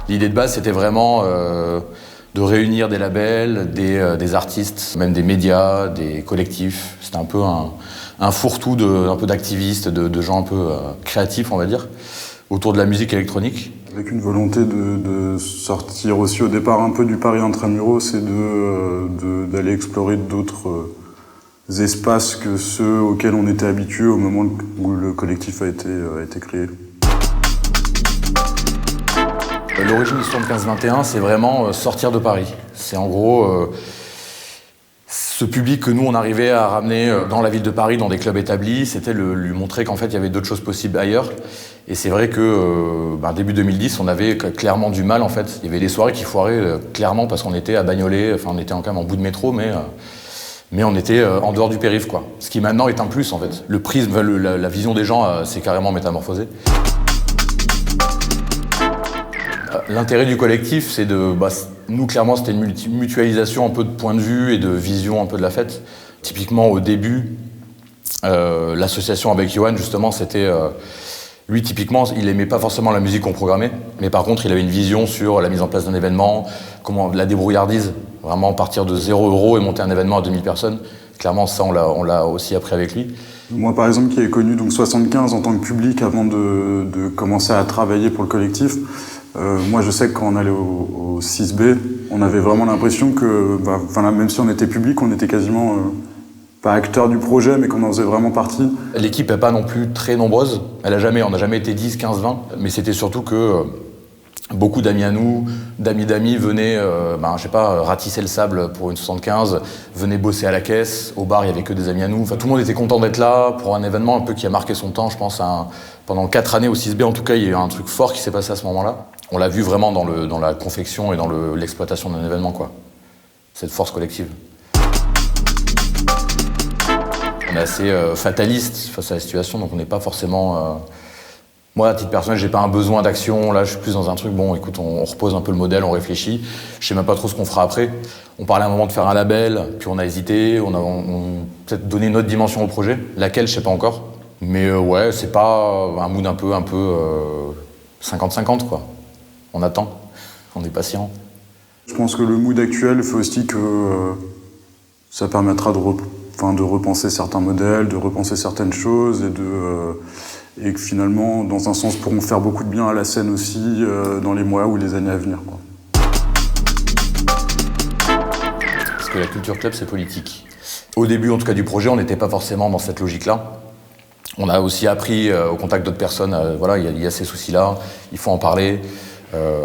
L'idée de base, c'était vraiment de réunir des labels, des artistes, même des médias, des collectifs. C'était un peu un fourre-tout un peu d'activistes, de gens un peu créatifs, on va dire, autour de la musique électronique. Avec une volonté de sortir aussi au départ un peu du Paris intramuros et d'aller explorer d'autres espaces que ceux auxquels on était habitués au moment où le collectif a été créé. L'origine du 75-21, c'est vraiment sortir de Paris. C'est en gros ce public que nous, on arrivait à ramener dans la ville de Paris, dans des clubs établis, c'était lui montrer qu'en fait, il y avait d'autres choses possibles ailleurs. Et c'est vrai que début 2010, on avait clairement du mal, en fait. Il y avait des soirées qui foiraient clairement parce qu'on était à Bagnolet, enfin on était quand même en bout de métro, mais on était en dehors du périph', quoi. Ce qui maintenant est un plus, en fait. Le prisme, la vision des gens s'est carrément métamorphosée. L'intérêt du collectif, c'est nous, clairement, c'était une mutualisation un peu de point de vue et de vision un peu de la fête. Typiquement, au début, l'association avec Johan, justement, c'était... lui, typiquement, il aimait pas forcément la musique qu'on programmait, mais par contre, il avait une vision sur la mise en place d'un événement, la débrouillardise, vraiment partir de 0 € et monter un événement à 2000 personnes. Clairement, ça, on l'a aussi appris avec lui. Moi, par exemple, qui ai connu donc 75 en tant que public avant de commencer à travailler pour le collectif, moi, je sais que quand on allait au 6B, on avait vraiment l'impression que, même si on était public, on était quasiment pas acteur du projet, mais qu'on en faisait vraiment partie. L'équipe n'est pas non plus très nombreuse. On n'a jamais été 10, 15, 20. Mais c'était surtout que beaucoup d'amis à nous, d'amis venaient, ratisser le sable pour une 75, venaient bosser à la caisse. Au bar, il n'y avait que des amis à nous. Enfin, tout le monde était content d'être là pour un événement un peu qui a marqué son temps, je pense. Pendant 4 années au 6B, en tout cas, il y a eu un truc fort qui s'est passé à ce moment-là. On l'a vu vraiment dans la confection et dans l'exploitation d'un événement, quoi. Cette force collective. On est assez fataliste face à la situation, donc on n'est pas forcément... Moi, à titre personnel, j'ai pas un besoin d'action. Là, je suis plus dans un truc, bon, écoute, on repose un peu le modèle, on réfléchit. Je sais même pas trop ce qu'on fera après. On parlait à un moment de faire un label, puis on a hésité, on peut-être donné une autre dimension au projet. Laquelle, je sais pas encore. Mais ouais, c'est pas un mood un peu 50-50, quoi. On attend, on est patient. Je pense que le mood actuel fait aussi que ça permettra de repenser certains modèles, de repenser certaines choses et que finalement, dans un sens, pourront faire beaucoup de bien à la scène aussi dans les mois ou les années à venir, quoi. Parce que la culture club, c'est politique. Au début, en tout cas, du projet, on n'était pas forcément dans cette logique-là. On a aussi appris au contact d'autres personnes, il y a ces soucis-là, il faut en parler.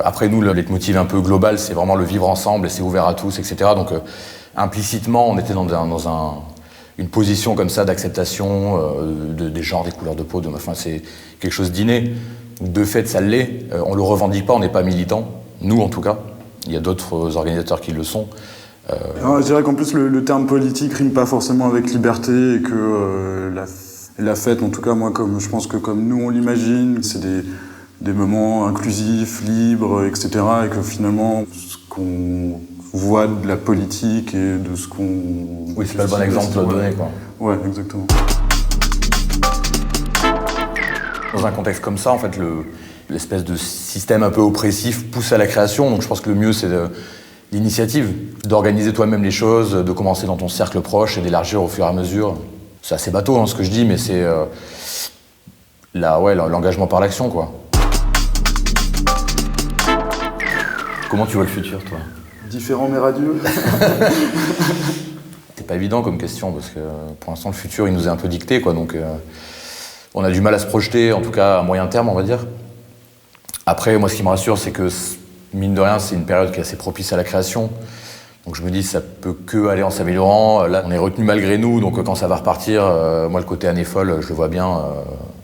Après, nous, le leitmotiv un peu global, c'est vraiment le vivre ensemble et c'est ouvert à tous, etc. Donc, implicitement, on était dans une position comme ça d'acceptation des genres, des couleurs de peau, c'est quelque chose d'inné. De fait, ça l'est. On le revendique pas, on n'est pas militant. Nous, en tout cas. Il y a d'autres organisateurs qui le sont. Je dirais qu'en plus, le terme politique rime pas forcément avec liberté et que la fête, en tout cas, moi, je pense que comme nous, on l'imagine, c'est des moments inclusifs, libres, etc. Et que finalement, ce qu'on voit de la politique et de ce qu'on... Oui, c'est pas le bon exemple à donner, quoi. Ouais, exactement. Dans un contexte comme ça, en fait, l'espèce de système un peu oppressif pousse à la création. Donc je pense que le mieux, c'est l'initiative, d'organiser toi-même les choses, de commencer dans ton cercle proche et d'élargir au fur et à mesure. C'est assez bateau, ce que je dis, mais c'est l'engagement par l'action, quoi. Comment tu vois le futur, toi ? Différent mais radieux. C'est pas évident comme question, parce que pour l'instant, le futur, il nous est un peu dicté, quoi. Donc, on a du mal à se projeter, en tout cas à moyen terme, on va dire. Après, moi, ce qui me rassure, c'est que, mine de rien, c'est une période qui est assez propice à la création. Donc je me dis, ça peut que aller en s'améliorant. Là, on est retenu malgré nous, donc quand ça va repartir, moi, le côté année folle, je le vois bien.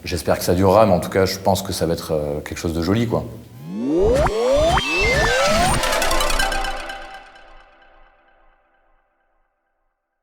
J'espère que ça durera, mais en tout cas, je pense que ça va être quelque chose de joli, quoi.